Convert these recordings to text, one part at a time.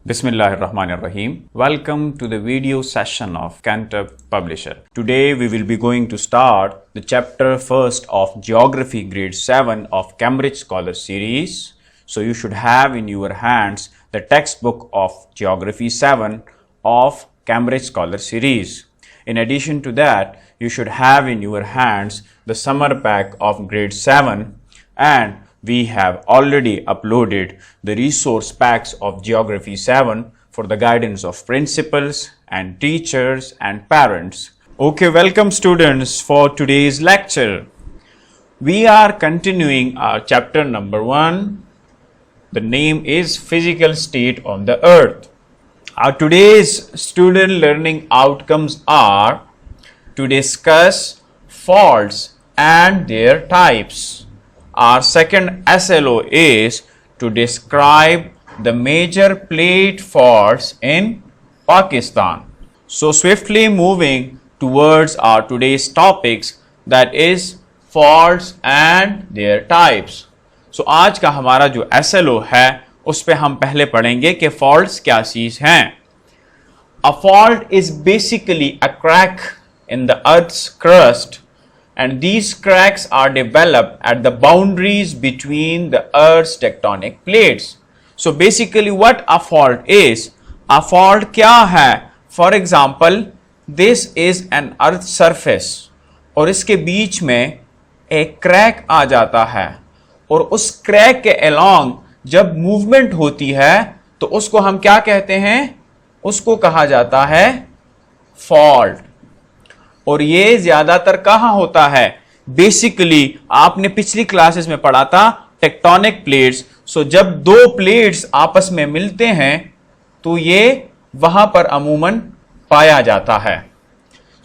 Bismillahirrahmanirrahim. Welcome to the video session of Cantor Publisher. Today we will be going to start the chapter first of Geography Grade 7 of Cambridge Scholar Series. So you should have in your hands the textbook of Geography 7 of Cambridge Scholar Series. In addition to that, you should have in your hands the summer pack of Grade 7, and we have already uploaded the resource packs of Geography 7 for the guidance of principals and teachers and parents. Okay, welcome students for today's lecture. We are continuing our chapter number 1. The name is Physical State on the Earth. Our today's student learning outcomes are to discuss faults and their types. Our second SLO is to describe the major plate faults in Pakistan. So swiftly moving towards our today's topics, that is faults and their types. So आज का हमारा जो SLO है उस पे हम पहले पढ़ेंगे कि faults क्या चीज हैं. A fault is basically a crack in the earth's crust, and these cracks are developed at the boundaries between the earth's tectonic plates. So basically what a fault is, a fault क्या है? For example, this is an earth surface और इसके बीच में एक crack आ जाता है और उस क्रैक के along जब मूवमेंट होती है तो उसको हम क्या कहते हैं? उसको कहा जाता है फॉल्ट. और ये ज्यादातर कहां होता है? बेसिकली आपने पिछली क्लासेस में पढ़ा था टेक्टोनिक प्लेट्स. सो जब दो प्लेट्स आपस में मिलते हैं तो ये वहां पर अमूमन पाया जाता है.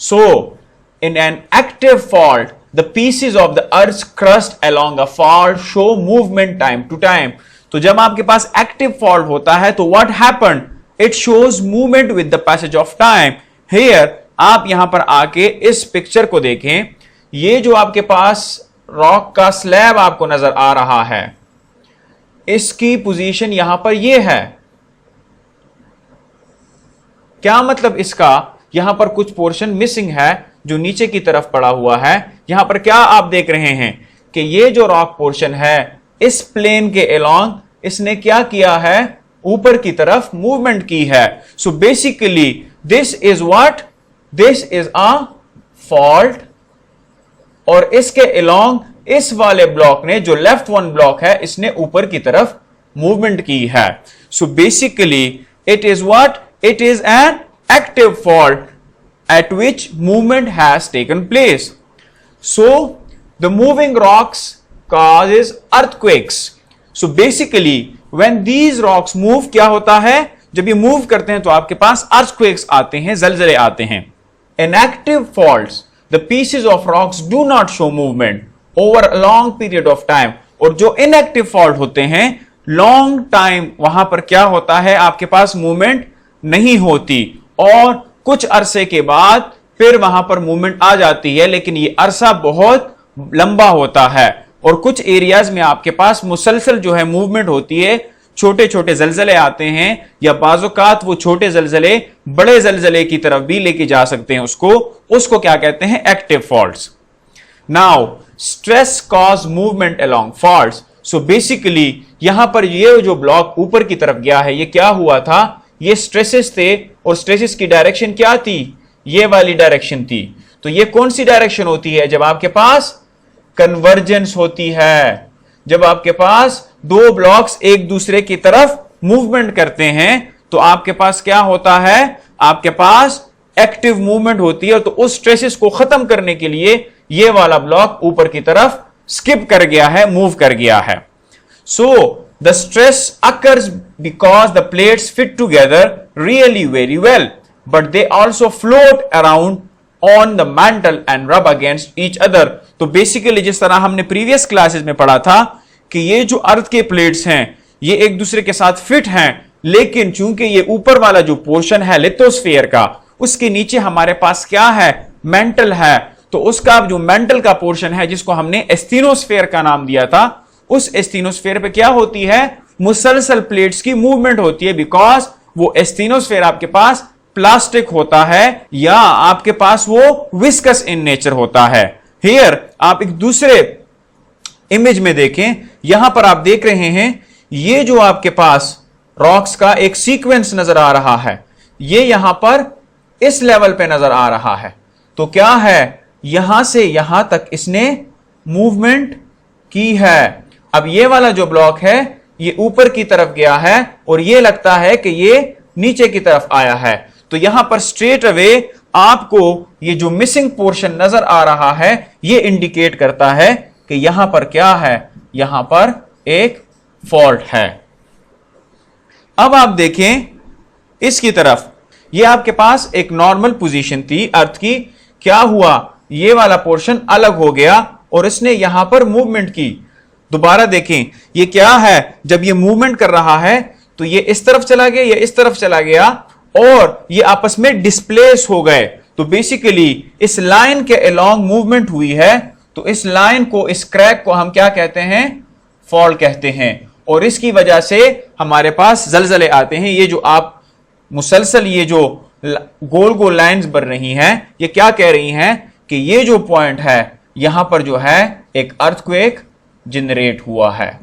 So in an active fault the pieces of the earth crust along a fault show movement time to time. तो जब आपके पास एक्टिव फॉल्ट होता है तो what happened? It shows movement with the passage of time. Here आप यहां पर आके इस पिक्चर को देखें. ये जो आपके पास रॉक का स्लैब आपको नजर आ रहा है, इसकी पोजीशन यहां पर ये है. क्या मतलब इसका? यहां पर कुछ पोर्शन मिसिंग है जो नीचे की तरफ पड़ा हुआ है. यहां पर क्या आप देख रहे हैं कि ये जो रॉक पोर्शन है इस प्लेन के अलोंग इसने क्या किया है? ऊपर की तरफ मूवमेंट की है. So basically this is what? This is a fault. और इसके अलोंग इस वाले ब्लॉक ने, जो लेफ्ट वन ब्लॉक है, इसने ऊपर की तरफ मूवमेंट की है. So basically it is what? It is an active fault eight which movement has taken place. So the moving rocks causes earthquakes. So basically when these rocks move, क्या होता है? जब ये मूव करते हैं तो आपके पास earthquakes आते हैं, जलजले आते हैं. In active faults, the pieces of rocks do not show movement over a long period of time. और जो inactive fault होते हैं, long time वहां पर क्या होता है? आपके पास मूवमेंट नहीं होती और कुछ अरसे के बाद फिर वहां पर मूवमेंट आ जाती है, लेकिन ये अरसा बहुत लंबा होता है और कुछ एरियाज में आपके पास मुसलसल जो है मूवमेंट होती है. छोटे छोटे जलजले आते हैं या बाज़ोकात वो छोटे जलजले बड़े जलजले की तरफ भी लेके जा सकते हैं. उसको क्या कहते हैं? Active faults. Now stress cause movement along faults. So basically यहां पर ये जो ब्लॉक ऊपर की तरफ गया है, ये क्या हुआ था? ये स्ट्रेसेस थे और स्ट्रेसेस की डायरेक्शन क्या थी? ये वाली डायरेक्शन थी. तो ये कौन सी डायरेक्शन होती है? जब आपके पास कन्वर्जेंस होती है, जब आपके पास दो ब्लॉक्स एक दूसरे की तरफ मूवमेंट करते हैं तो आपके पास क्या होता है? आपके पास एक्टिव मूवमेंट होती है. तो उस स्ट्रेसेस को खत्म करने के लिए ये वाला ब्लॉक ऊपर की तरफ स्किप कर गया है, मूव कर गया है. So the stress occurs because the plates fit together really very well, but they also float around on the mantle and rub against each other. तो बेसिकली जिस तरह हमने प्रीवियस क्लासेस में पढ़ा था कि ये जो अर्थ के प्लेट्स हैं ये एक दूसरे के साथ फिट हैं, लेकिन चूंकि ये ऊपर वाला जो पोर्शन है लिथोस्फीयर का, उसके नीचे हमारे पास क्या है? मेंटल है. तो उसका जो मेंटल का पोर्शन है जिसको हमने एस्थीनोस्फीयर का नाम दिया था, उस एस्थीनोस्फीयर पे क्या होती है? मुसलसल प्लेट्स की मूवमेंट होती है, बिकॉज वो एस्थेनोस्फेयर आपके पास प्लास्टिक होता है या आपके पास वो विस्कस इन नेचर होता है। हियर आप एक दूसरे इमेज में देखें, यहां पर आप देख रहे हैं ये जो आपके पास रॉक्स का एक सीक्वेंस नजर आ रहा है, ये यहां पर इस लेवल पे नजर आ रहा है। तो क्या है, यहां से यहां तक इसने मूवमेंट की है। अब ये वाला जो ब्लॉक है ये ऊपर की तरफ गया है और ये लगता है कि ये नीचे की तरफ आया है। तो यहां पर स्ट्रेट अवे आपको ये जो मिसिंग पोर्शन नजर आ रहा है ये इंडिकेट करता है कि यहां पर क्या है, यहां पर एक फॉल्ट है। अब आप देखें इसकी तरफ, ये आपके पास एक नॉर्मल पोजीशन थी अर्थ की, क्या हुआ, ये वाला पोर्शन अलग हो गया और इसने यहां पर मूवमेंट की। दोबारा देखें ये क्या है, जब ये मूवमेंट कर रहा है तो ये इस तरफ चला गया, ये इस तरफ चला गया और ये आपस में डिस्प्लेस हो गए। तो बेसिकली इस लाइन के अलोंग मूवमेंट हुई है, तो इस लाइन को, इस क्रैक को हम क्या कहते हैं, फॉल्ट कहते हैं। और इसकी वजह से हमारे पास जलजले आते हैं। ये जो आप मुसलसल ये जो गोल गोल लाइंस बन रही हैं, ये क्या कह रही हैं कि ये जो पॉइंट है यहां पर जो है एक अर्थक्वेक जनरेट हुआ है।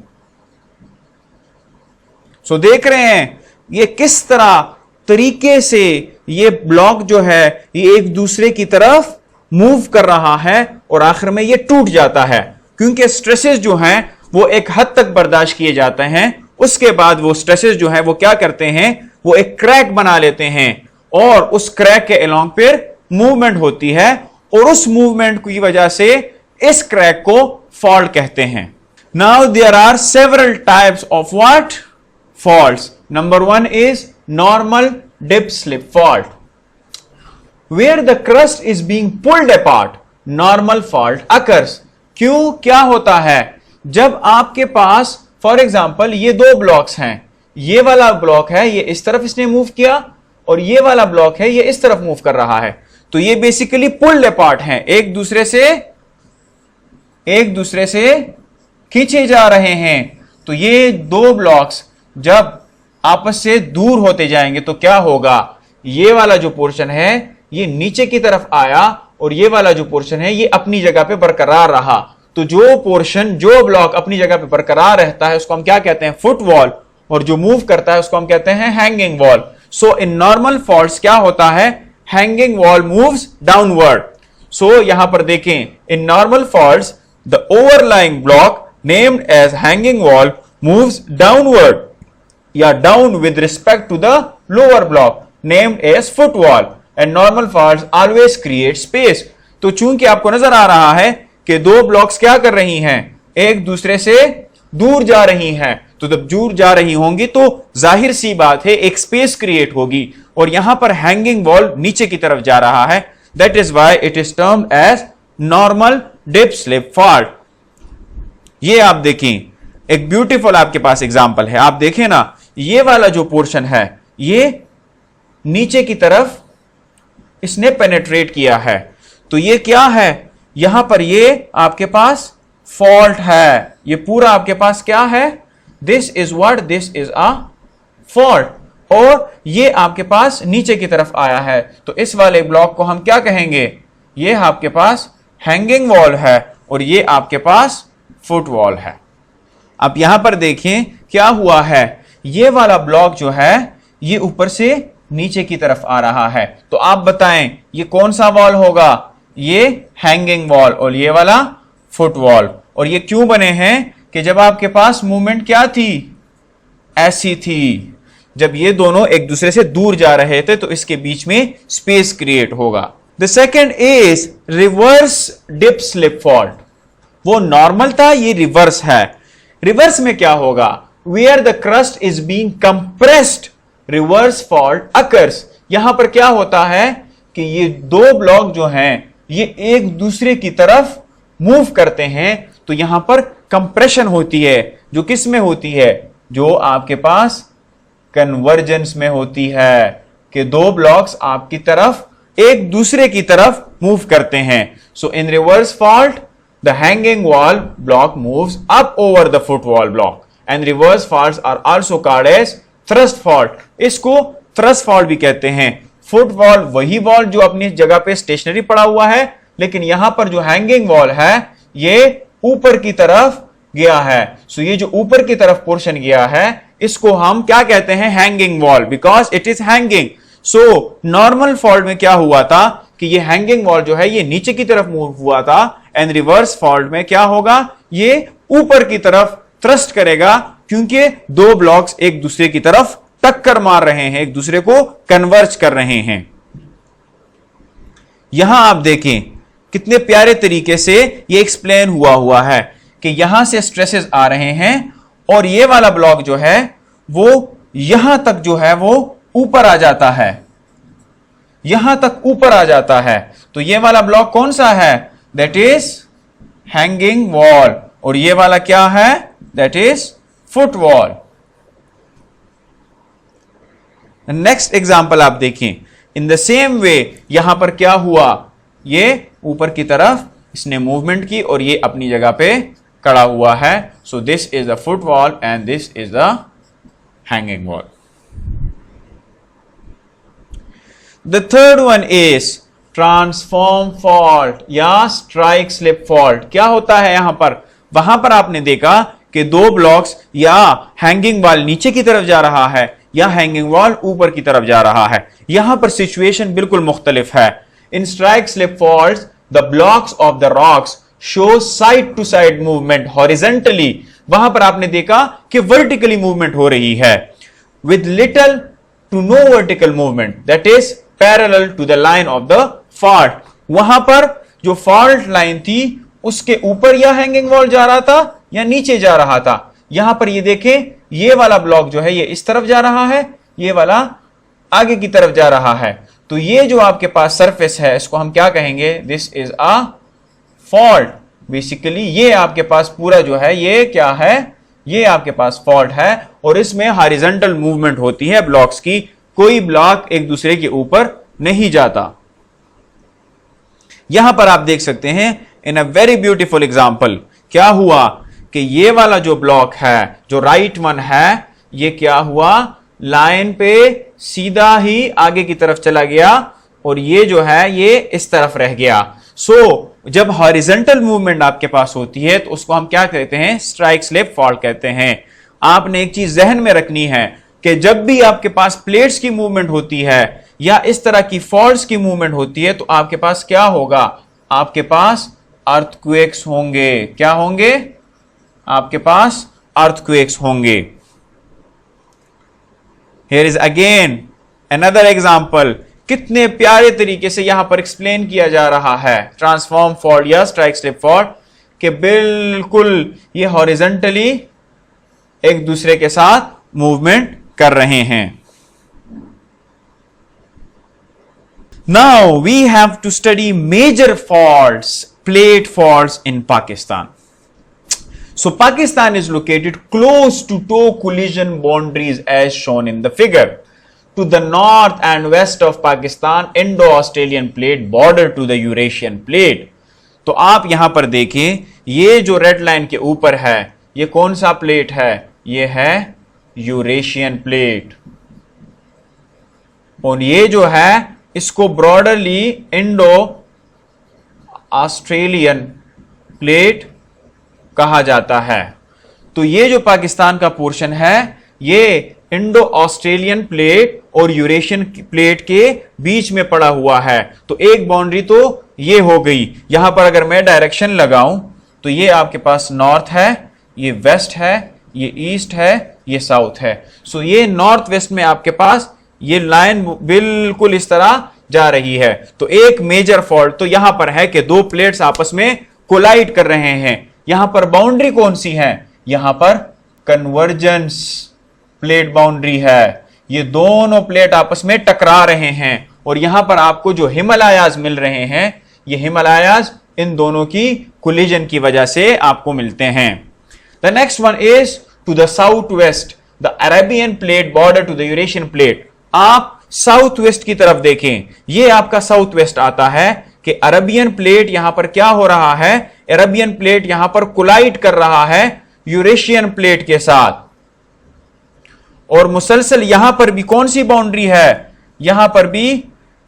सो देख रहे हैं ये किस तरह तरीके से ये ब्लॉक जो है ये एक दूसरे की तरफ मूव कर रहा है और आखिर में ये टूट जाता है, क्योंकि स्ट्रेसेस जो हैं वो एक हद तक बर्दाश्त किए जाते हैं। उसके बाद वो स्ट्रेसेस जो है वो क्या करते हैं, वो एक क्रैक बना लेते हैं और उस क्रैक के अलोंग फिर मूवमेंट होती है और उस मूवमेंट की वजह से इस क्रैक को फॉल्ट कहते हैं। Now there are several types of what, faults. Number 1 is normal dip slip fault, where the crust is being pulled apart, normal fault occurs। क्यों, क्या होता है, जब आपके पास फॉर एग्जांपल ये दो ब्लॉक्स हैं, ये वाला ब्लॉक है ये इस तरफ इसने मूव किया और ये वाला ब्लॉक है ये इस तरफ मूव कर रहा है, तो ये बेसिकली पुल्ड अपार्ट हैं, एक दूसरे से खींचे जा रहे हैं। तो ये दो ब्लॉक्स जब आपस से दूर होते जाएंगे तो क्या होगा, ये वाला जो पोर्शन है ये नीचे की तरफ आया और ये वाला जो पोर्शन है ये अपनी जगह पे बरकरार रहा। तो जो पोर्शन, जो ब्लॉक अपनी जगह पे बरकरार रहता है उसको हम क्या कहते हैं, फुट वॉल, और जो मूव करता है उसको हम कहते हैं hanging wall. So in normal faults क्या होता है, hanging wall moves downward. So यहां पर देखें, in normal faults the overlying block named as hanging wall moves downward या down with respect to the lower block named as foot wall, and normal faults always create space. तो चूंकि आपको नजर आ रहा है कि दो ब्लॉक्स क्या कर रही हैं, एक दूसरे से दूर जा रही हैं, तो जब दूर जा रही होंगी तो जाहिर सी बात है एक स्पेस क्रिएट होगी और यहां पर हैंगिंग वॉल नीचे की तरफ जा रहा है। That is why it is termed as normal dip slip fault. ये आप देखें एक ब्यूटीफुल आपके पास एग्जांपल है, आप देखें ना, ये वाला जो पोर्शन है ये नीचे की तरफ इसने पेनेट्रेट किया है, तो ये क्या है, यहां पर ये आपके पास फॉल्ट है, ये पूरा आपके पास क्या है, this is what, this is a fault, और ये आपके पास नीचे की तरफ आया है, तो इस वाले ब्लॉक को हम क्या कहेंगे, ये आपके पास हैंगिंग वॉल है और ये आपके पास फुट वॉल है। अब यहां पर देखें क्या हुआ है, ये वाला ब्लॉक जो है ये ऊपर से नीचे की तरफ आ रहा है, तो आप बताएं ये कौन सा वॉल होगा, ये हैंगिंग वॉल और ये वाला फुट वॉल। और ये क्यों बने हैं कि जब आपके पास मूवमेंट क्या थी, ऐसी थी, जब ये दोनों एक दूसरे से दूर जा रहे थे तो इसके बीच में स्पेस क्रिएट होगा। The second is reverse dip slip fault. वो नॉर्मल था, ये रिवर्स है। रिवर्स में क्या होगा, where the crust is being compressed reverse fault occurs. यहां पर क्या होता है कि ये दो ब्लॉक जो हैं ये एक दूसरे की तरफ मूव करते हैं, तो यहां पर कंप्रेशन होती है, जो किस में होती है, जो आपके पास कन्वर्जेंस में होती है, कि दो ब्लॉक्स आपकी तरफ एक दूसरे की तरफ मूव करते हैं। So in reverse fault the hanging wall block moves up over the foot wall block, and reverse faults are also called as thrust fault. इसको थ्रस्ट फॉल्ट भी कहते हैं। फुट वॉल वही वॉल जो अपनी जगह पे स्टेशनरी पड़ा हुआ है, लेकिन यहां पर जो हैंगिंग वॉल है ये ऊपर की तरफ गया है। सो ये जो ऊपर की तरफ पोर्शन गया है इसको हम क्या कहते हैं, hanging wall, because it is hanging. So normal fault में क्या हुआ था कि ये हैंगिंग वॉल जो है ये नीचे की तरफ मूव हुआ था, एंड रिवर्स फॉल्ट में क्या होगा, ये ऊपर की तरफ थ्रस्ट करेगा, क्योंकि दो ब्लॉक्स एक दूसरे की तरफ टक्कर मार रहे हैं, एक दूसरे को कन्वर्ज कर रहे हैं। यहां आप देखें कितने प्यारे तरीके से ये एक्सप्लेन हुआ है कि यहां से स्ट्रेसेस आ रहे हैं और ये वाला ब्लॉक जो है वो यहां तक जो है वो ऊपर आ जाता है, यहां तक ऊपर आ जाता है। तो ये वाला ब्लॉक कौन सा है, दैट इज हैंगिंग वॉल, और ये वाला क्या है, that is foot wall. Next example आप देखें, इन द सेम वे यहां पर क्या हुआ, ये ऊपर की तरफ इसने मूवमेंट की और ये अपनी जगह पे खड़ा हुआ है। So this is the foot wall and this is the hanging wall. The third one is transform fault या स्ट्राइक स्लिप फॉल्ट। क्या होता है यहां पर, वहां पर आपने देखा कि दो ब्लॉक्स या हैंगिंग वॉल नीचे की तरफ जा रहा है या हैंगिंग वॉल ऊपर की तरफ जा रहा है। यहां पर सिचुएशन बिल्कुल मुख्तलिफ है। In strike slip faults the blocks of the rocks show side to side movement horizontally. वहां पर आपने देखा कि वर्टिकली मूवमेंट हो रही है, with little to no vertical movement, that is parallel to the line of the fault. वहां पर जो फॉल्ट लाइन थी उसके ऊपर या हैंगिंग वॉल जा रहा था या नीचे जा रहा था। यहां पर ये देखें, ये वाला ब्लॉक जो है ये इस तरफ जा रहा है, ये वाला आगे की तरफ जा रहा है। तो ये जो आपके पास सरफेस है इसको हम क्या कहेंगे, this is a fault. Basically ये आपके पास पूरा जो है ये क्या है, ये आपके पास फॉल्ट है और इसमें हॉरिजॉन्टल मूवमेंट होती है ब्लॉक्स की, कोई ब्लॉक एक दूसरे के ऊपर नहीं जाता। यहां पर आप देख सकते हैं इन अ वेरी ब्यूटीफुल एग्जांपल क्या हुआ कि ये वाला जो ब्लॉक है जो राइट वन है, ये क्या हुआ, लाइन पे सीधा ही आगे की तरफ चला गया और ये जो है ये इस तरफ रह गया। सो जब हॉरिजॉन्टल मूवमेंट आपके पास होती है तो उसको हम क्या कहते हैं, स्ट्राइक स्लिप फॉल्ट कहते हैं। आपने एक चीज जहन में रखनी है कि जब भी आपके पास प्लेट्स की मूवमेंट होती है या इस तरह की फॉल्ट्स की मूवमेंट होती है तो आपके पास क्या होगा, आपके पास अर्थक्वेक्स होंगे। क्या होंगे, आपके पास अर्थक्वेक्स होंगे। Here is again another example, कितने प्यारे तरीके से यहां पर एक्सप्लेन किया जा रहा है ट्रांसफॉर्म फॉल्ट या स्ट्राइक स्लिप फॉल्ट के बिल्कुल ये हॉरिजॉन्टली एक दूसरे के साथ मूवमेंट कर रहे हैं। Now we have to study major faults, plate faults in Pakistan. So Pakistan is located close to toe collision boundaries as shown in the figure. To the north and west of Pakistan, Indo-Australian plate border to the Eurasian plate. तो आप यहां पर देखें, ये जो red line के ऊपर है ये कौन सा प्लेट है, ये है यूरेशियन प्लेट, और ये जो है इसको ब्रॉडरली इंडो ऑस्ट्रेलियन प्लेट कहा जाता है। तो ये जो पाकिस्तान का पोर्शन है ये इंडो ऑस्ट्रेलियन प्लेट और यूरेशियन प्लेट के बीच में पड़ा हुआ है। तो एक बाउंड्री तो ये हो गई। यहां पर अगर मैं डायरेक्शन लगाऊं तो ये आपके पास नॉर्थ है, ये वेस्ट है, ये ईस्ट है, ये साउथ है। सो ये नॉर्थ वेस्ट में आपके पास ये लाइन बिल्कुल इस तरह जा रही है। तो एक मेजर फॉल्ट तो यहां पर है कि दो प्लेट्स आपस में कोलाइड कर रहे हैं। यहां पर बाउंड्री कौन सी है, यहां पर कन्वर्जेंस प्लेट बाउंड्री है। ये दोनों प्लेट आपस में टकरा रहे हैं और यहां पर आपको जो हिमालयाज मिल रहे हैं ये हिमालयाज इन दोनों की कोलिजन की वजह से आपको मिलते हैं। The next one is to the south west, the Arabian plate border to the Eurasian plate. आप साउथ वेस्ट की तरफ देखें, ये आपका साउथ वेस्ट आता है कि अरेबियन प्लेट यहां पर क्या हो रहा है, अरेबियन प्लेट यहां पर कोलाइड कर रहा है यूरेशियन प्लेट के साथ। और मुसलसल यहां पर भी कौन सी बाउंड्री है, यहां पर भी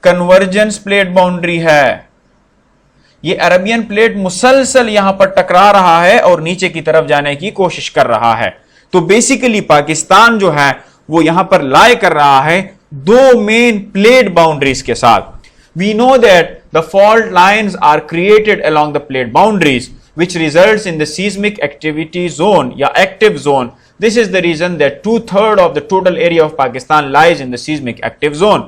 कन्वर्जेंस प्लेट बाउंड्री है। ये अरबियन प्लेट मुसलसल यहां पर टकरा रहा है और नीचे की तरफ जाने की कोशिश कर रहा है। तो बेसिकली पाकिस्तान जो है वो यहां पर लाई कर रहा है दो मेन प्लेट बाउंड्रीज के साथ। We know that the fault lines are created along the plate boundaries, which results in the seismic activity zone या active zone. This is the reason that 2/3 of the total area of Pakistan lies in the seismic active zone.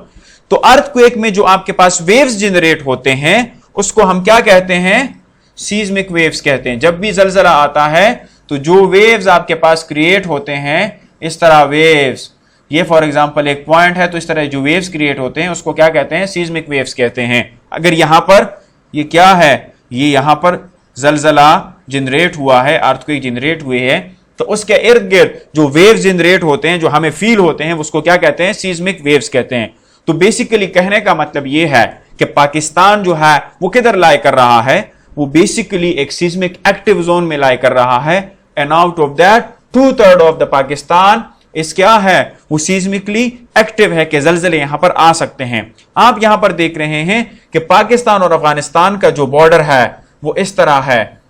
तो earthquake में जो आपके पास waves generate होते हैं उसको हम क्या कहते हैं, सीज्मिक वेव्स कहते हैं। जब भी जलजला आता है तो जो वेव्स आपके पास क्रिएट होते हैं, इस तरह वेव्स, ये फॉर एग्जांपल एक पॉइंट है, तो इस तरह जो वेव्स क्रिएट होते हैं उसको क्या कहते हैं, सीज्मिक वेव्स कहते हैं। अगर यहां पर ये क्या है, ये यहां पर जलजला जनरेट हुआ है, अर्थक्वेक जनरेट हुए है, तो उसके इर्द गिर्द जो वेव्स जनरेट होते हैं, जो हमें फील होते हैं, उसको क्या कहते हैं, सीज्मिक वेव्स कहते हैं। तो बेसिकली कहने का मतलब ये है कि पाकिस्तान जो है वो किधर लाई कर रहा है, वो बेसिकली एक सीज्मिक एक्टिव जोन में लाई कर रहा है। And out of that 2/3 of the Pakistan इस क्या है, वो सीज्मिकली एक्टिव है कि जलजले यहां पर आ सकते हैं। आप यहां पर देख रहे हैं कि पाकिस्तान और अफगानिस्तान का जो बॉर्डर है वो इस तरह है,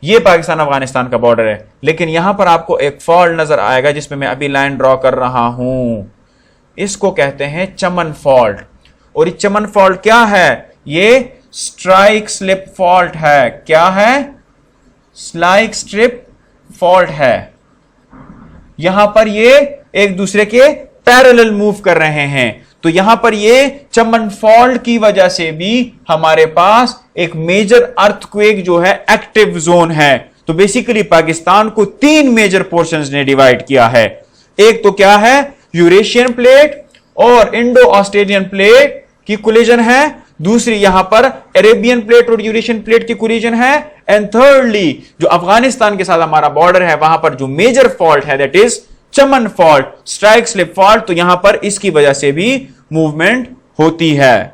ये पाकिस्तान अफगानिस्तान का बॉर्डर है, लेकिन यहां पर आपको एक फॉल्ट नजर आएगा जिसमें मैं अभी लाइन ड्रॉ कर रहा हूं, इसको कहते हैं चमन फॉल्ट। और ये चमन फॉल्ट क्या है, ये स्ट्राइक स्लिप फॉल्ट है। क्या है, स्ट्राइक स्ट्रिप फॉल्ट है। यहां पर ये एक दूसरे के पैरेलल मूव कर रहे हैं, तो यहां पर ये चमन फॉल्ट की वजह से भी हमारे पास एक मेजर अर्थक्वेक जो है एक्टिव जोन है। तो बेसिकली पाकिस्तान को 3 मेजर पोर्शंस ने डिवाइड किया है। एक तो क्या है, यूरेशियन प्लेट और इंडो ऑस्ट्रेलियन प्लेट की कोलिजन है, दूसरी यहां पर अरेबियन प्लेट और यूरेशियन प्लेट की कोलिजन है, एंड थर्डली जो अफगानिस्तान के साथ हमारा बॉर्डर है वहां पर जो मेजर फॉल्ट है that is Chaman fault, strike slip fault. तो यहां पर इसकी वजह से भी मूवमेंट होती है।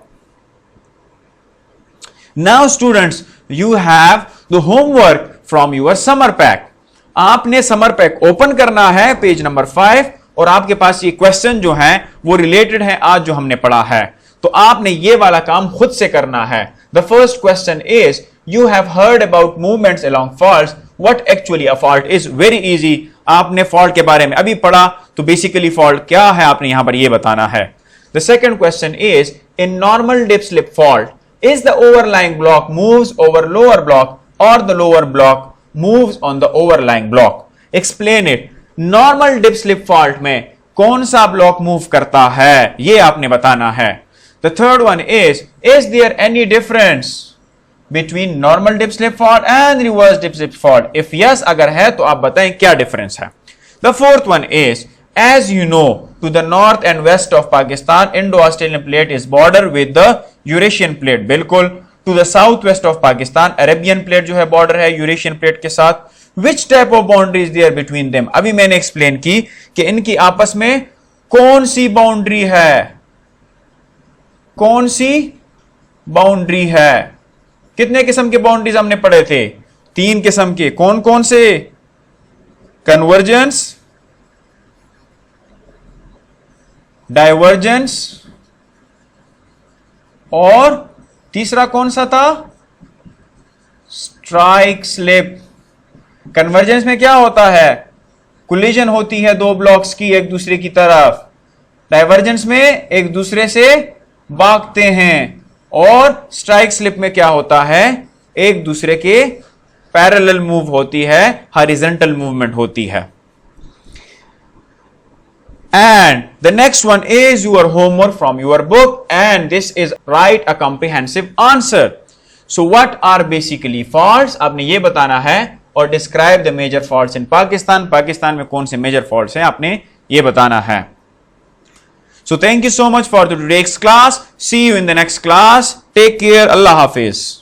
Now students, you have the homework from your summer pack. आपने समर पैक ओपन करना है, पेज नंबर 5, और आपके पास ये क्वेश्चन जो है वो रिलेटेड है आज जो हमने पढ़ा है। तो आपने ये वाला काम खुद से करना है। The first question is, you have heard about movements along faults, what actually a fault is. Very easy, आपने फॉल्ट के बारे में अभी पढ़ा, तो बेसिकली फॉल्ट क्या है आपने यहां पर ये बताना है। The second question is, in normal dip slip fault, is the overlying block moves over lower block और the lower block moves on the overlying block. Explain it. Normal dip slip fault में कौन सा block move करता है, ये आपने बताना है। The third one is there any difference between normal dip slip fault and reverse dip slip fault? If yes, अगर है तो आप बताएं क्या difference है। The fourth one is, as you know, to the north and west of Pakistan, Indo-Australian plate is border with the Eurasian plate, बिल्कुल। To the southwest of Pakistan, Arabian plate जो है border है Eurasian plate के साथ। Which type of boundary is there between them? अभी मैंने explain की कि इनकी आपस में कौन सी बाउंड्री है, कौन सी बाउंड्री है। कितने किस्म के बाउंड्रीज हमने पढ़े थे, 3 किस्म के। कौन कौन से, कन्वर्जेंस, डाइवर्जेंस, और तीसरा कौन सा था, स्ट्राइक स्लिप। कन्वर्जेंस में क्या होता है, कोलिजन होती है 2 ब्लॉक्स की एक दूसरे की तरफ। डाइवर्जेंस में एक दूसरे से भागते हैं, और स्ट्राइक स्लिप में क्या होता है, एक दूसरे के पैरेलल मूव होती है, हॉरिजॉन्टल मूवमेंट होती है। And the next one is your homework from your book, and this is write a comprehensive answer. So what are basically faults, आपने ये बताना है, और describe the major faults in Pakistan. Pakistan में कौन से मेजर फॉल्ट्स हैं आपने ये बताना है। So thank you so much for today's class. See you in the next class. Take care. Allah Hafiz.